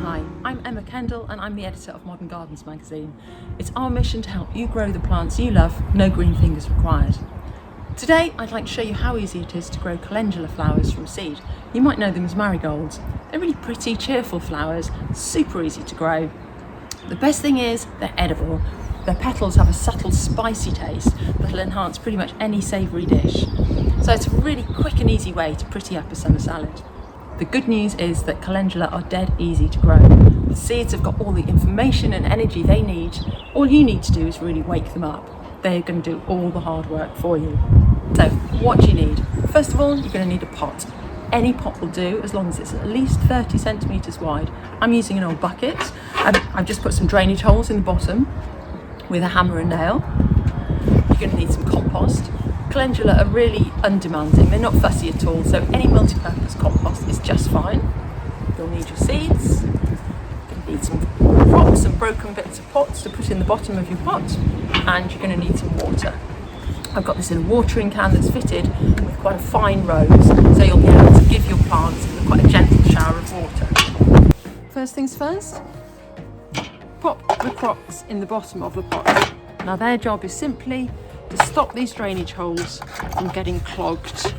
Hi, I'm Emma Kendall and I'm the editor of Modern Gardens magazine. It's our mission to help you grow the plants you love, no green fingers required. Today I'd like to show you how easy it is to grow calendula flowers from seed. You might know them as marigolds. They're really pretty, cheerful flowers, super easy to grow. The best thing is they're edible. Their petals have a subtle spicy taste that'll enhance pretty much any savoury dish. So it's a really quick and easy way to pretty up a summer salad. The good news is that calendula are dead easy to grow. The seeds have got all the information and energy they need. All you need to do is really wake them up. They're going to do all the hard work for you. So what do you need? First of all, you're going to need a pot. Any pot will do as long as it's at least 30 centimetres wide. I'm using an old bucket. I've just put some drainage holes in the bottom with a hammer and nail. You're going to need some compost. Calendula are really undemanding, they're not fussy at all, so any multi-purpose compost is just fine. You'll need your seeds, you'll need some crocks and broken bits of pots to put in the bottom of your pot, and you're going to need some water. I've got this in a watering can that's fitted with quite a fine rose, so you'll be able to give your plants quite a gentle shower of water. First things first, pop the crocks in the bottom of the pot. Now their job is simply to stop these drainage holes from getting clogged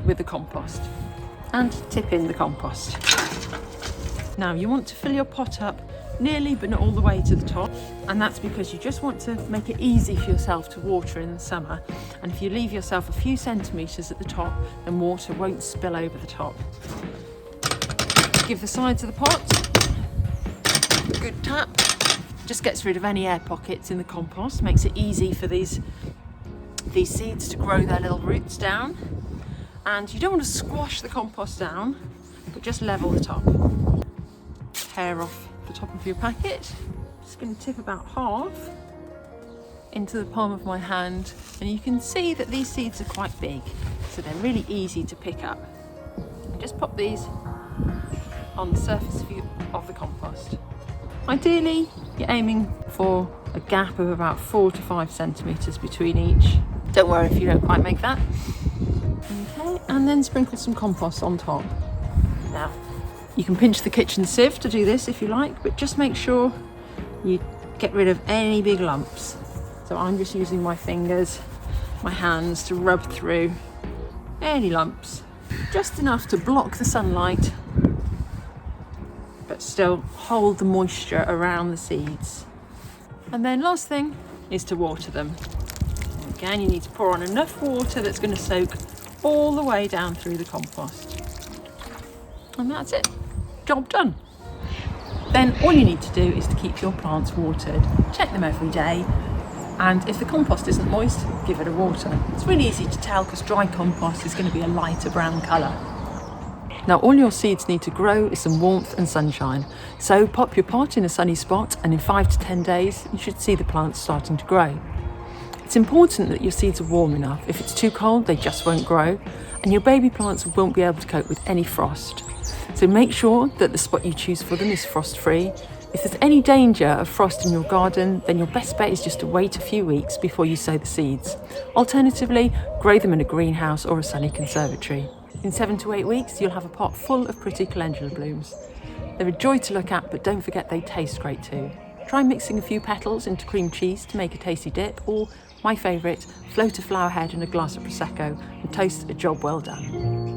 with the compost, and tip in the compost. Now you want to fill your pot up nearly but not all the way to the top, and that's because you just want to make it easy for yourself to water in the summer, and if you leave yourself a few centimetres at the top then water won't spill over the top. Give the sides of the pot a good tap, just gets rid of any air pockets in the compost, makes it easy for these seeds to grow their little roots down. And you don't want to squash the compost down, but just level the top. Tear off the top of your packet. Just going to tip about half into the palm of my hand, and you can see that these seeds are quite big, so they're really easy to pick up. And just pop these on the surface of the compost. Ideally, you're aiming for a gap of about 4 to 5 centimetres between each. Don't worry if you don't quite make that. Okay, and then sprinkle some compost on top. Now, you can pinch the kitchen sieve to do this if you like, but just make sure you get rid of any big lumps. So I'm just using my fingers, my hands to rub through any lumps. Just enough to block the sunlight, but still hold the moisture around the seeds. And then last thing is to water them. Again, you need to pour on enough water that's going to soak all the way down through the compost. And that's it, job done. Then all you need to do is to keep your plants watered. Check them every day, and if the compost isn't moist, give it a water. It's really easy to tell because dry compost is going to be a lighter brown colour. Now all your seeds need to grow is some warmth and sunshine, so pop your pot in a sunny spot and in 5 to 10 days you should see the plants starting to grow. It's important that your seeds are warm enough. If it's too cold they just won't grow, and your baby plants won't be able to cope with any frost. So make sure that the spot you choose for them is frost free. If there's any danger of frost in your garden, then your best bet is just to wait a few weeks before you sow the seeds. Alternatively, grow them in a greenhouse or a sunny conservatory. In 7 to 8 weeks, you'll have a pot full of pretty calendula blooms. They're a joy to look at, but don't forget they taste great too. Try mixing a few petals into cream cheese to make a tasty dip, or, my favourite, float a flower head in a glass of Prosecco and toast a job well done.